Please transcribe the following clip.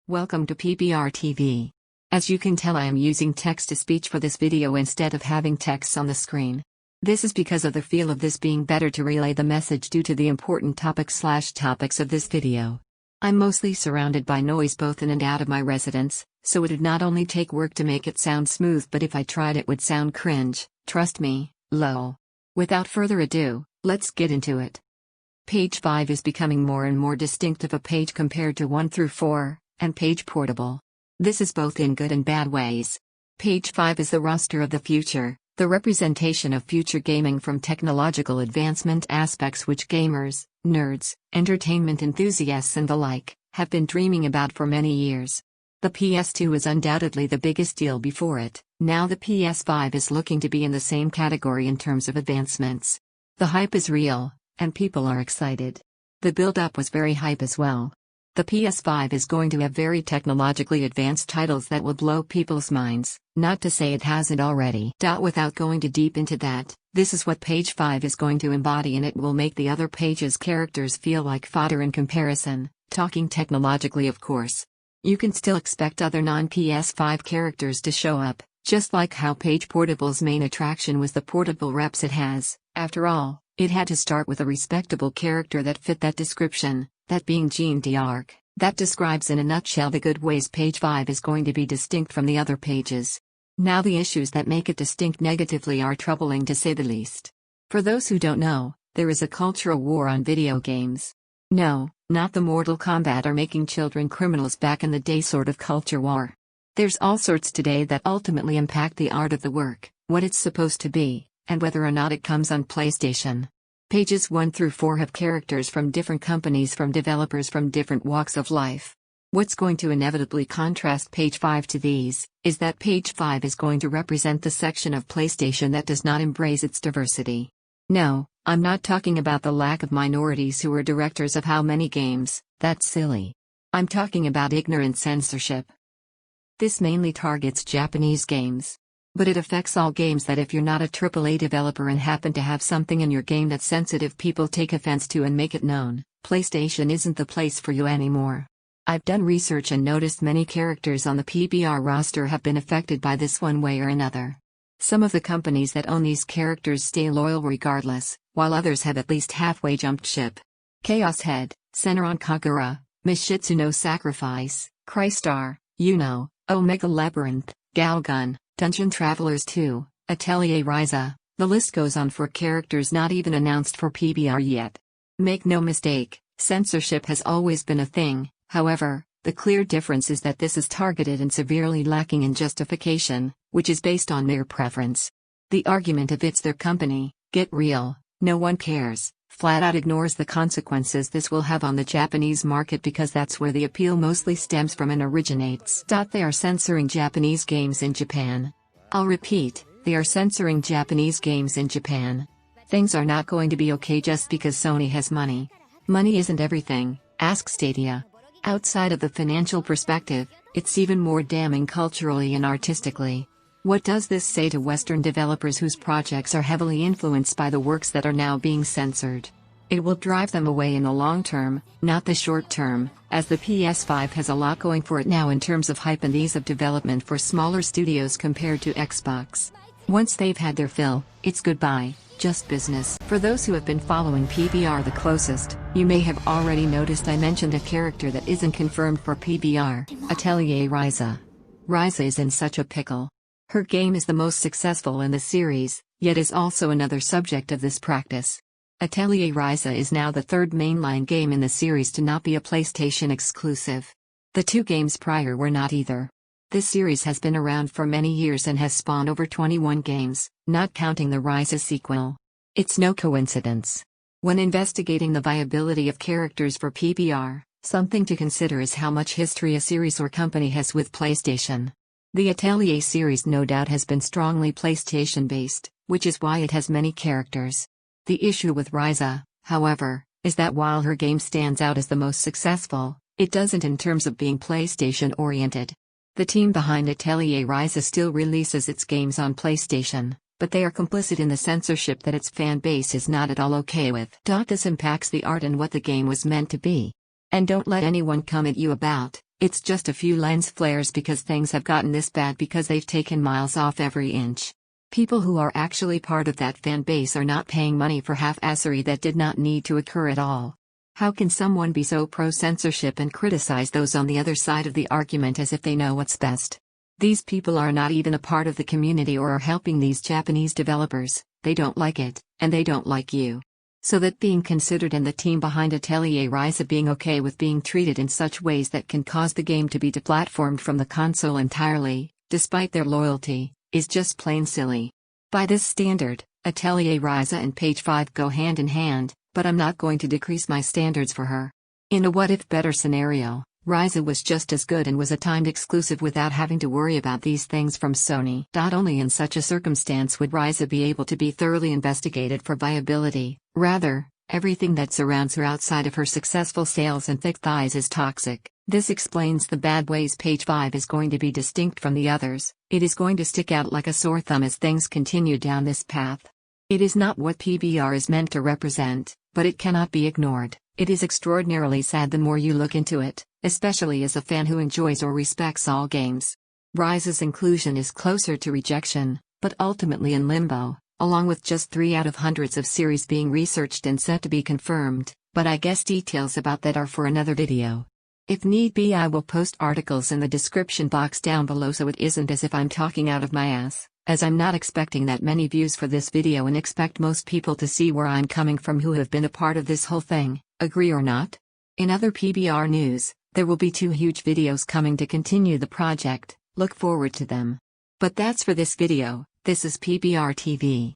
Welcome to PBR TV. As you can tell, I am using text-to-speech for this video instead of having text on the screen. This is because of the feel of this being better to relay the message due to the important topics of this video. I'm mostly surrounded by noise both in and out of my residence, so it would not only take work to make it sound smooth, but if I tried it would sound cringe, trust me, lol. Without further ado, let's get into it. Page 5 is becoming more and more distinctive a page compared to 1 through 4, and page portable. This is both in good and bad ways. Page 5 is the roster of the future, the representation of future gaming from technological advancement aspects which gamers, nerds, entertainment enthusiasts and the like, have been dreaming about for many years. The PS2 is undoubtedly the biggest deal before it, now the PS5 is looking to be in the same category in terms of advancements. The hype is real, and people are excited. The build-up was very hype as well. The PS5 is going to have very technologically advanced titles that will blow people's minds, not to say it hasn't already. Without going too deep into that, this is what page 5 is going to embody, and it will make the other pages' characters feel like fodder in comparison, talking technologically of course. You can still expect other non-PS5 characters to show up, just like how Page Portable's main attraction was the portable reps it has. After all, it had to start with a respectable character that fit that description, that being Jean d'Arc. That describes in a nutshell the good ways page 5 is going to be distinct from the other pages. Now the issues that make it distinct negatively are troubling to say the least. For those who don't know, there is a cultural war on video games. No, not the Mortal Kombat or making children criminals back in the day sort of culture war. There's all sorts today that ultimately impact the art of the work, what it's supposed to be, and whether or not it comes on PlayStation. Pages 1 through 4 have characters from different companies, from developers from different walks of life. What's going to inevitably contrast page 5 to these, is that page 5 is going to represent the section of PlayStation that does not embrace its diversity. No, I'm not talking about the lack of minorities who are directors of how many games, that's silly. I'm talking about ignorant censorship. This mainly targets Japanese games. But it affects all games that if you're not a AAA developer and happen to have something in your game that sensitive people take offense to and make it known, PlayStation isn't the place for you anymore. I've done research and noticed many characters on the PBR roster have been affected by this one way or another. Some of the companies that own these characters stay loyal regardless, while others have at least halfway jumped ship. Chaos Head, Senran Kagura, Mishitsu no Sacrifice, Crystar, Yuno, Omega Labyrinth, Galgun, Dungeon Travelers 2, Atelier Ryza, the list goes on for characters not even announced for PBR yet. Make no mistake, censorship has always been a thing, however, the clear difference is that this is targeted and severely lacking in justification, which is based on mere preference. The argument of it's their company, get real, no one cares, flat out ignores the consequences this will have on the Japanese market because that's where the appeal mostly stems from and originates. They are censoring Japanese games in Japan. I'll repeat, they are censoring Japanese games in Japan. Things are not going to be okay just because Sony has money. Money isn't everything, ask Stadia. Outside of the financial perspective, it's even more damning culturally and artistically. What does this say to Western developers whose projects are heavily influenced by the works that are now being censored? It will drive them away in the long term, not the short term, as the PS5 has a lot going for it now in terms of hype and ease of development for smaller studios compared to Xbox. Once they've had their fill, it's goodbye, just business. For those who have been following PBR the closest, you may have already noticed I mentioned a character that isn't confirmed for PBR, Atelier Ryza. Ryza is in such a pickle. Her game is the most successful in the series, yet is also another subject of this practice. Atelier Ryza is now the third mainline game in the series to not be a PlayStation exclusive. The two games prior were not either. This series has been around for many years and has spawned over 21 games, not counting the Ryza sequel. It's no coincidence. When investigating the viability of characters for PBR, something to consider is how much history a series or company has with PlayStation. The Atelier series no doubt has been strongly PlayStation-based, which is why it has many characters. The issue with Ryza, however, is that while her game stands out as the most successful, it doesn't in terms of being PlayStation-oriented. The team behind Atelier Ryza still releases its games on PlayStation, but they are complicit in the censorship that its fan base is not at all okay with. This impacts the art and what the game was meant to be. And don't let anyone come at you about, It's just a few lens flares because things have gotten this bad because they've taken miles off every inch. People who are actually part of that fan base are not paying money for half-assery that did not need to occur at all. How can someone be so pro-censorship and criticize those on the other side of the argument as if they know what's best? These people are not even a part of the community or are helping these Japanese developers. They don't like it, and they don't like you. So that being considered and the team behind Atelier Ryza being okay with being treated in such ways that can cause the game to be deplatformed from the console entirely, despite their loyalty, is just plain silly. By this standard, Atelier Ryza and Page 5 go hand in hand, but I'm not going to decrease my standards for her. In a what-if better scenario, Ryza was just as good and was a timed exclusive without having to worry about these things from Sony. Only in such a circumstance would Ryza be able to be thoroughly investigated for viability. Rather, everything that surrounds her outside of her successful sales and thick thighs is toxic. This explains the bad ways Page 5 is going to be distinct from the others. It is going to stick out like a sore thumb as things continue down this path. It is not what PBR is meant to represent, but it cannot be ignored. It is extraordinarily sad the more you look into it, especially as a fan who enjoys or respects all games. Ryza's inclusion is closer to rejection, but ultimately in limbo, along with just 3 out of hundreds of series being researched and set to be confirmed, but I guess details about that are for another video. If need be, I will post articles in the description box down below so it isn't as if I'm talking out of my ass, as I'm not expecting that many views for this video and expect most people to see where I'm coming from who have been a part of this whole thing, agree or not? In other PBR news, there will be 2 huge videos coming to continue the project, look forward to them. But that's for this video. This is PBR TV.